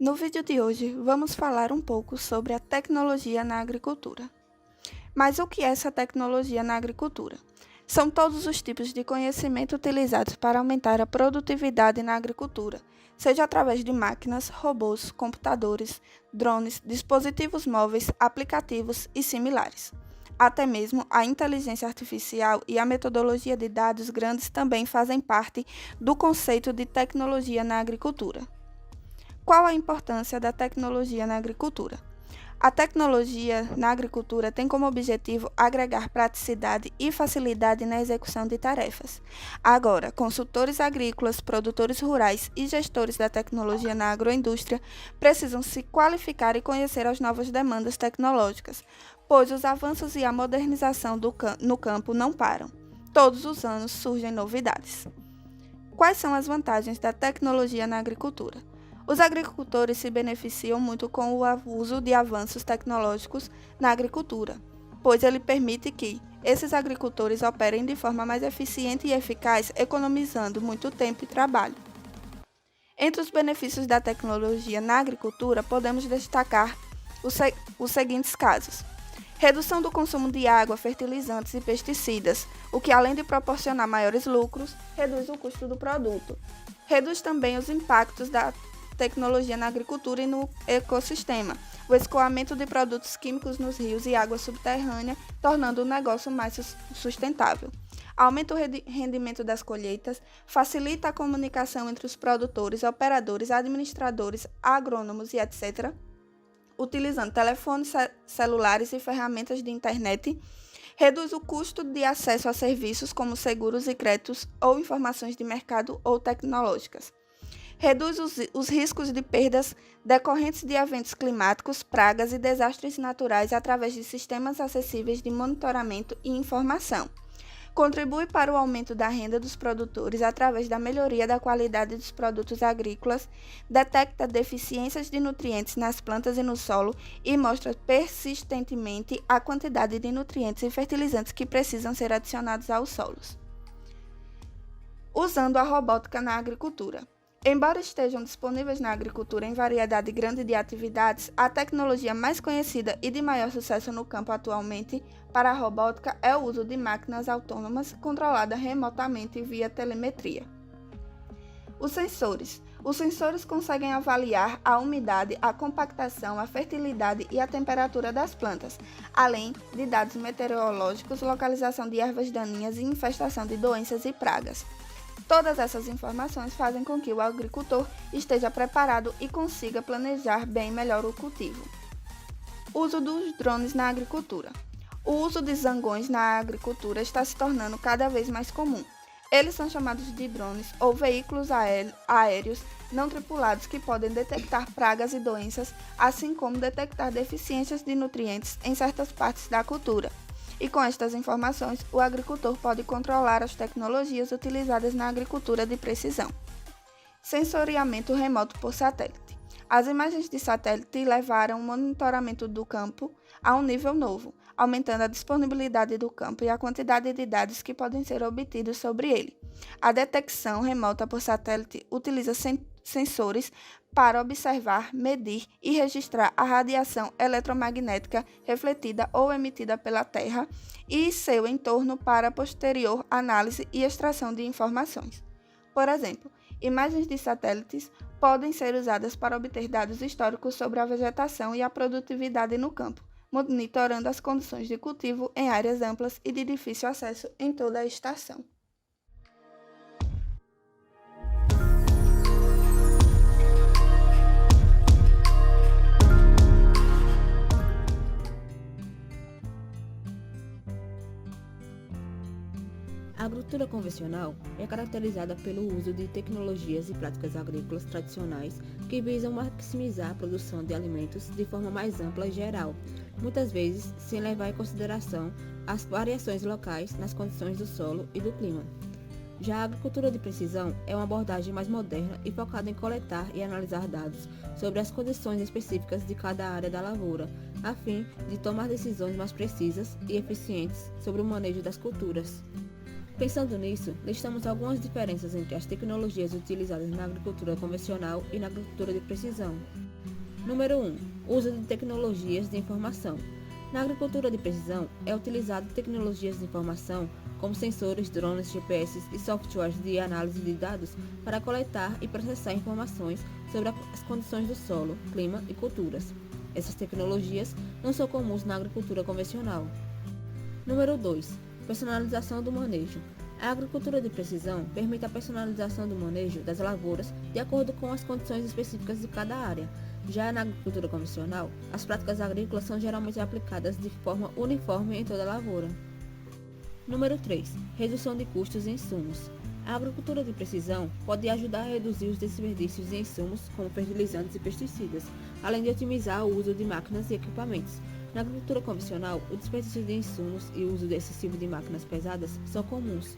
No vídeo de hoje, vamos falar um pouco sobre a tecnologia na agricultura. Mas o que é essa tecnologia na agricultura? São todos os tipos de conhecimento utilizados para aumentar a produtividade na agricultura, seja através de máquinas, robôs, computadores, drones, dispositivos móveis, aplicativos e similares. Até mesmo a inteligência artificial e a metodologia de dados grandes também fazem parte do conceito de tecnologia na agricultura. Qual a importância da tecnologia na agricultura? A tecnologia na agricultura tem como objetivo agregar praticidade e facilidade na execução de tarefas. Agora, consultores agrícolas, produtores rurais e gestores da tecnologia na agroindústria precisam se qualificar e conhecer as novas demandas tecnológicas, pois os avanços e a modernização no campo não param. Todos os anos surgem novidades. Quais são as vantagens da tecnologia na agricultura? Os agricultores se beneficiam muito com o uso de avanços tecnológicos na agricultura, pois ele permite que esses agricultores operem de forma mais eficiente e eficaz, economizando muito tempo e trabalho. Entre os benefícios da tecnologia na agricultura, podemos destacar os seguintes casos: redução do consumo de água, fertilizantes e pesticidas, o que, além de proporcionar maiores lucros, reduz o custo do produto. Reduz também os impactos da tecnologia na agricultura e no ecossistema, o escoamento de produtos químicos nos rios e água subterrânea, tornando o negócio mais sustentável. Aumenta o rendimento das colheitas, facilita a comunicação entre os produtores, operadores, administradores, agrônomos e etc., utilizando telefones celulares e ferramentas de internet. Reduz o custo de acesso a serviços como seguros e créditos ou informações de mercado ou tecnológicas. Reduz os riscos de perdas decorrentes de eventos climáticos, pragas e desastres naturais através de sistemas acessíveis de monitoramento e informação. Contribui para o aumento da renda dos produtores através da melhoria da qualidade dos produtos agrícolas, detecta deficiências de nutrientes nas plantas e no solo e mostra persistentemente a quantidade de nutrientes e fertilizantes que precisam ser adicionados aos solos. Usando a robótica na agricultura. Embora estejam disponíveis na agricultura em variedade grande de atividades, a tecnologia mais conhecida e de maior sucesso no campo atualmente para a robótica é o uso de máquinas autônomas controladas remotamente via telemetria. Os sensores. Os sensores conseguem avaliar a umidade, a compactação, a fertilidade e a temperatura das plantas, além de dados meteorológicos, localização de ervas daninhas e infestação de doenças e pragas. Todas essas informações fazem com que o agricultor esteja preparado e consiga planejar bem melhor o cultivo. Uso dos drones na agricultura. O uso de zangões na agricultura está se tornando cada vez mais comum. Eles são chamados de drones ou veículos aéreos não tripulados que podem detectar pragas e doenças, assim como detectar deficiências de nutrientes em certas partes da cultura. E com estas informações, o agricultor pode controlar as tecnologias utilizadas na agricultura de precisão. Sensoriamento remoto por satélite. As imagens de satélite levaram o monitoramento do campo a um nível novo, aumentando a disponibilidade do campo e a quantidade de dados que podem ser obtidos sobre ele. A detecção remota por satélite utiliza sensores para observar, medir e registrar a radiação eletromagnética refletida ou emitida pela Terra e seu entorno para posterior análise e extração de informações. Por exemplo, imagens de satélites podem ser usadas para obter dados históricos sobre a vegetação e a produtividade no campo, monitorando as condições de cultivo em áreas amplas e de difícil acesso em toda a estação. A agricultura convencional é caracterizada pelo uso de tecnologias e práticas agrícolas tradicionais que visam maximizar a produção de alimentos de forma mais ampla e geral, muitas vezes sem levar em consideração as variações locais nas condições do solo e do clima. Já a agricultura de precisão é uma abordagem mais moderna e focada em coletar e analisar dados sobre as condições específicas de cada área da lavoura, a fim de tomar decisões mais precisas e eficientes sobre o manejo das culturas. Pensando nisso, listamos algumas diferenças entre as tecnologias utilizadas na agricultura convencional e na agricultura de precisão. Número 1. Uso de tecnologias de informação. Na agricultura de precisão, é utilizado tecnologias de informação como sensores, drones, GPS e softwares de análise de dados para coletar e processar informações sobre as condições do solo, clima e culturas. Essas tecnologias não são comuns na agricultura convencional. Número 2. Personalização do manejo. A agricultura de precisão permite a personalização do manejo das lavouras de acordo com as condições específicas de cada área. Já na agricultura convencional, as práticas agrícolas são geralmente aplicadas de forma uniforme em toda a lavoura. Número 3. Redução de custos e insumos. A agricultura de precisão pode ajudar a reduzir os desperdícios de insumos, como fertilizantes e pesticidas, além de otimizar o uso de máquinas e equipamentos. Na agricultura convencional, o desperdício de insumos e o uso excessivo de máquinas pesadas são comuns.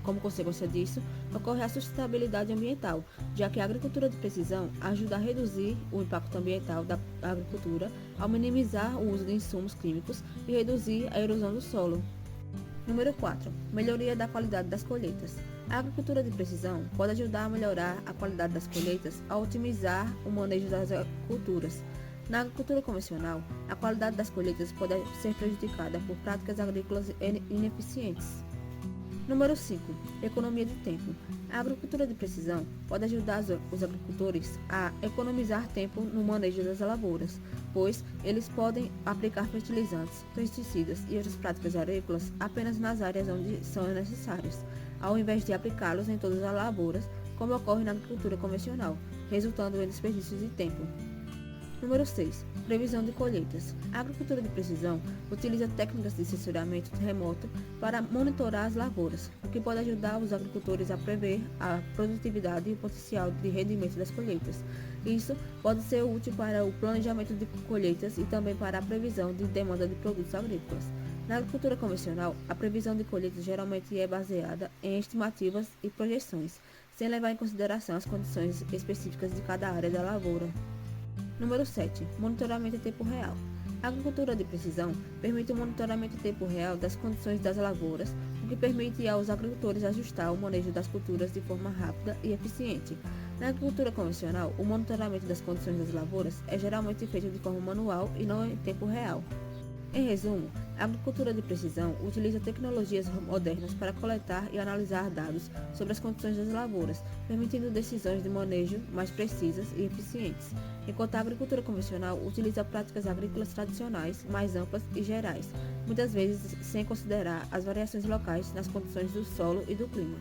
Como consequência disso, ocorre a sustentabilidade ambiental, já que a agricultura de precisão ajuda a reduzir o impacto ambiental da agricultura ao minimizar o uso de insumos químicos e reduzir a erosão do solo. Número 4. Melhoria da qualidade das colheitas. A agricultura de precisão pode ajudar a melhorar a qualidade das colheitas ao otimizar o manejo das culturas. Na agricultura convencional, a qualidade das colheitas pode ser prejudicada por práticas agrícolas ineficientes. Número 5. Economia de tempo. A agricultura de precisão pode ajudar os agricultores a economizar tempo no manejo das lavouras, pois eles podem aplicar fertilizantes, pesticidas e outras práticas agrícolas apenas nas áreas onde são necessários, ao invés de aplicá-los em todas as lavouras, como ocorre na agricultura convencional, resultando em desperdícios de tempo. Número 6. Previsão de colheitas. A agricultura de precisão utiliza técnicas de sensoriamento remoto para monitorar as lavouras, o que pode ajudar os agricultores a prever a produtividade e o potencial de rendimento das colheitas. Isso pode ser útil para o planejamento de colheitas e também para a previsão de demanda de produtos agrícolas. Na agricultura convencional, a previsão de colheitas geralmente é baseada em estimativas e projeções, sem levar em consideração as condições específicas de cada área da lavoura. Número 7. Monitoramento em tempo real. A agricultura de precisão permite o monitoramento em tempo real das condições das lavouras, o que permite aos agricultores ajustar o manejo das culturas de forma rápida e eficiente. Na agricultura convencional, o monitoramento das condições das lavouras é geralmente feito de forma manual e não em tempo real. Em resumo, a agricultura de precisão utiliza tecnologias modernas para coletar e analisar dados sobre as condições das lavouras, permitindo decisões de manejo mais precisas e eficientes, enquanto a agricultura convencional utiliza práticas agrícolas tradicionais mais amplas e gerais, muitas vezes sem considerar as variações locais nas condições do solo e do clima.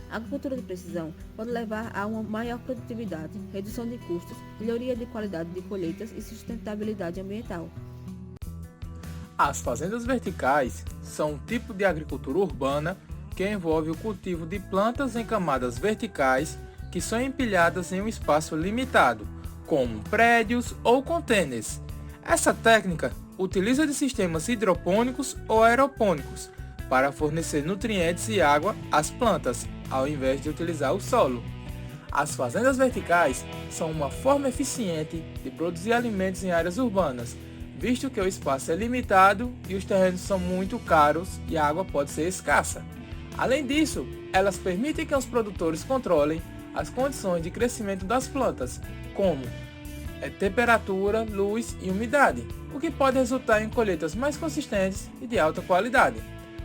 A agricultura de precisão pode levar a uma maior produtividade, redução de custos, melhoria de qualidade de colheitas e sustentabilidade ambiental. As fazendas verticais são um tipo de agricultura urbana que envolve o cultivo de plantas em camadas verticais que são empilhadas em um espaço limitado, como prédios ou contêineres. Essa técnica utiliza de sistemas hidropônicos ou aeropônicos para fornecer nutrientes e água às plantas, ao invés de utilizar o solo. As fazendas verticais são uma forma eficiente de produzir alimentos em áreas urbanas, visto que o espaço é limitado e os terrenos são muito caros e a água pode ser escassa. Além disso, elas permitem que os produtores controlem as condições de crescimento das plantas, como temperatura, luz e umidade, o que pode resultar em colheitas mais consistentes e de alta qualidade.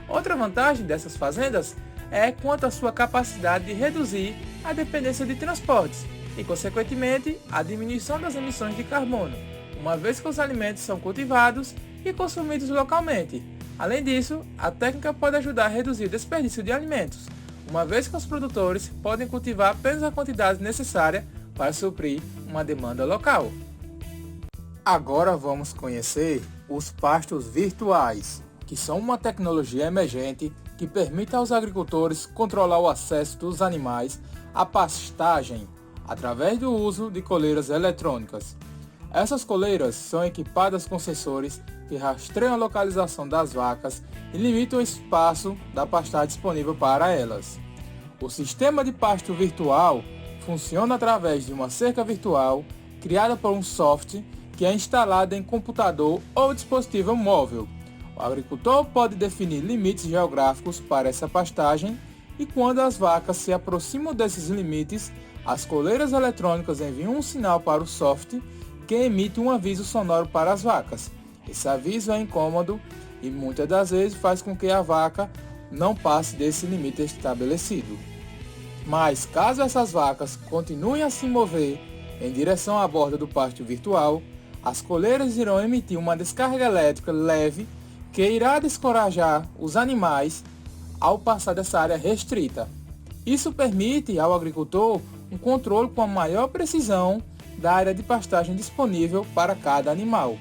Outra vantagem dessas fazendas é quanto à sua capacidade de reduzir a dependência de transportes e, consequentemente, a diminuição das emissões de carbono, uma vez que os alimentos são cultivados e consumidos localmente. Além disso, a técnica pode ajudar a reduzir o desperdício de alimentos, uma vez que os produtores podem cultivar apenas a quantidade necessária para suprir uma demanda local. Agora vamos conhecer os pastos virtuais, que são uma tecnologia emergente que permite aos agricultores controlar o acesso dos animais à pastagem através do uso de coleiras eletrônicas. Essas coleiras são equipadas com sensores que rastreiam a localização das vacas e limitam o espaço da pastagem disponível para elas. O sistema de pasto virtual funciona através de uma cerca virtual criada por um software que é instalado em computador ou dispositivo móvel. O agricultor pode definir limites geográficos para essa pastagem e quando as vacas se aproximam desses limites, as coleiras eletrônicas enviam um sinal para o software que emite um aviso sonoro para as vacas. Esse aviso é incômodo e muitas das vezes faz com que a vaca não passe desse limite estabelecido. Mas caso essas vacas continuem a se mover em direção à borda do pátio virtual, as coleiras irão emitir uma descarga elétrica leve que irá descorajar os animais ao passar dessa área restrita. Isso permite ao agricultor um controle com a maior precisão da área de pastagem disponível para cada animal.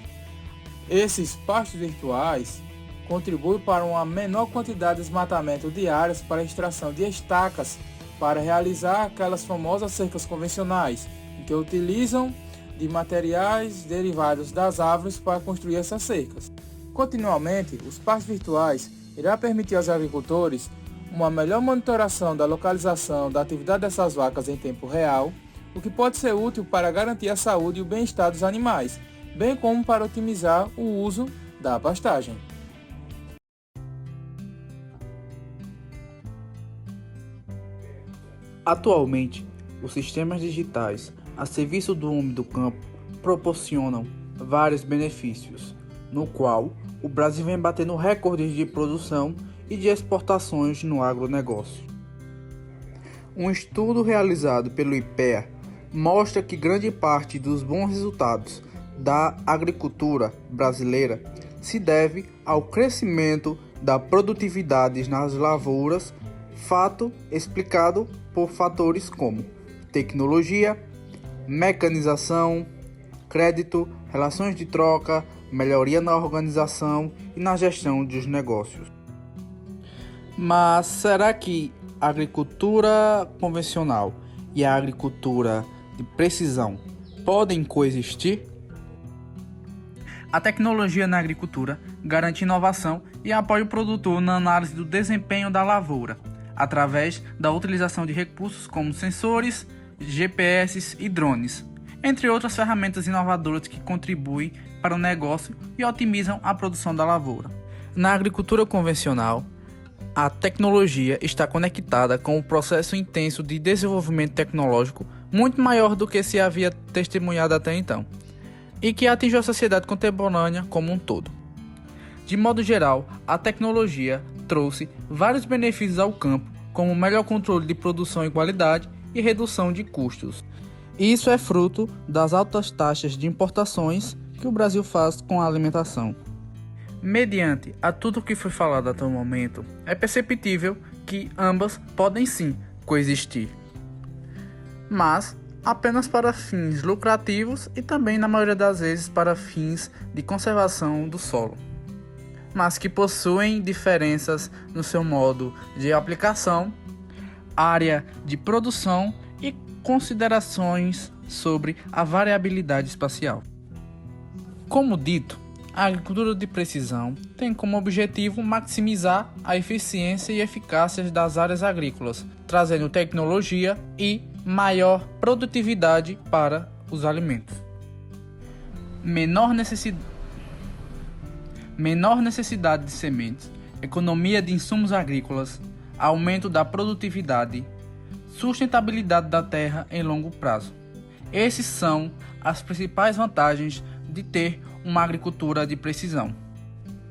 Esses pastos virtuais contribuem para uma menor quantidade de desmatamento de áreas para a extração de estacas para realizar aquelas famosas cercas convencionais, que utilizam de materiais derivados das árvores para construir essas cercas. Continuamente, os pastos virtuais irá permitir aos agricultores uma melhor monitoração da localização da atividade dessas vacas em tempo real, o que pode ser útil para garantir a saúde e o bem-estar dos animais, bem como para otimizar o uso da pastagem. Atualmente, os sistemas digitais a serviço do homem do campo proporcionam vários benefícios, no qual o Brasil vem batendo recordes de produção e de exportações no agronegócio. Um estudo realizado pelo IPEA mostra que grande parte dos bons resultados da agricultura brasileira se deve ao crescimento da produtividade nas lavouras, fato explicado por fatores como tecnologia, mecanização, crédito, relações de troca, melhoria na organização e na gestão dos negócios. Mas será que a agricultura convencional e a agricultura de precisão podem coexistir? A tecnologia na agricultura garante inovação e apoia o produtor na análise do desempenho da lavoura, através da utilização de recursos como sensores, GPS e drones, entre outras ferramentas inovadoras que contribuem para o negócio e otimizam a produção da lavoura. Na agricultura convencional, a tecnologia está conectada com o processo intenso de desenvolvimento tecnológico muito maior do que se havia testemunhado até então, e que atinge a sociedade contemporânea como um todo. De modo geral, a tecnologia trouxe vários benefícios ao campo, como melhor controle de produção e qualidade e redução de custos. Isso é fruto das altas taxas de importações que o Brasil faz com a alimentação. Mediante a tudo o que foi falado até o momento, é perceptível que ambas podem sim coexistir, mas apenas para fins lucrativos e também, na maioria das vezes, para fins de conservação do solo, mas que possuem diferenças no seu modo de aplicação, área de produção e considerações sobre a variabilidade espacial. Como dito, a agricultura de precisão tem como objetivo maximizar a eficiência e eficácia das áreas agrícolas, trazendo tecnologia e maior produtividade para os alimentos. Menor necessidade de sementes, economia de insumos agrícolas, aumento da produtividade, sustentabilidade da terra em longo prazo. Esses são as principais vantagens de ter uma agricultura de precisão.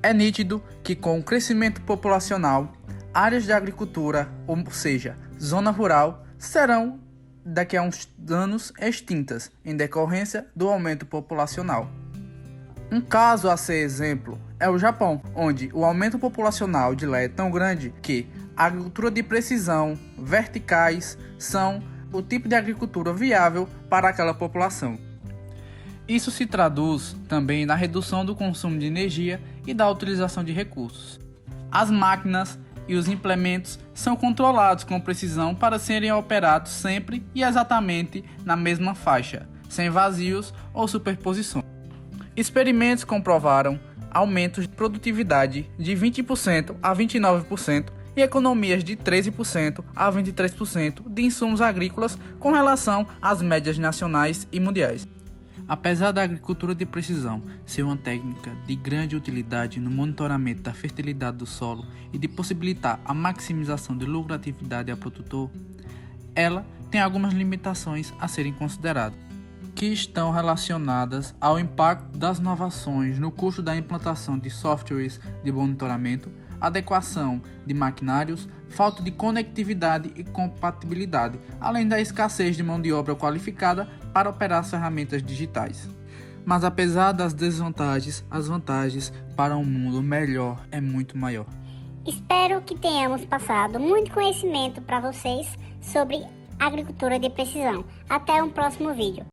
É nítido que com o crescimento populacional, áreas de agricultura, ou seja, zona rural, serão daqui a uns anos extintas em decorrência do aumento populacional. Um caso a ser exemplo é o Japão, onde o aumento populacional de lá é tão grande que a agricultura de precisão, verticais, são o tipo de agricultura viável para aquela população. Isso se traduz também na redução do consumo de energia e da utilização de recursos. As máquinas e os implementos são controlados com precisão para serem operados sempre e exatamente na mesma faixa, sem vazios ou superposições. Experimentos comprovaram aumentos de produtividade de 20% a 29% e economias de 13% a 23% de insumos agrícolas com relação às médias nacionais e mundiais. Apesar da agricultura de precisão ser uma técnica de grande utilidade no monitoramento da fertilidade do solo e de possibilitar a maximização de lucratividade ao produtor, ela tem algumas limitações a serem consideradas, que estão relacionadas ao impacto das inovações no custo da implantação de softwares de monitoramento, adequação de maquinários, falta de conectividade e compatibilidade, além da escassez de mão de obra qualificada para operar as ferramentas digitais. Mas apesar das desvantagens, as vantagens para um mundo melhor é muito maior. Espero que tenhamos passado muito conhecimento para vocês sobre agricultura de precisão. Até um próximo vídeo.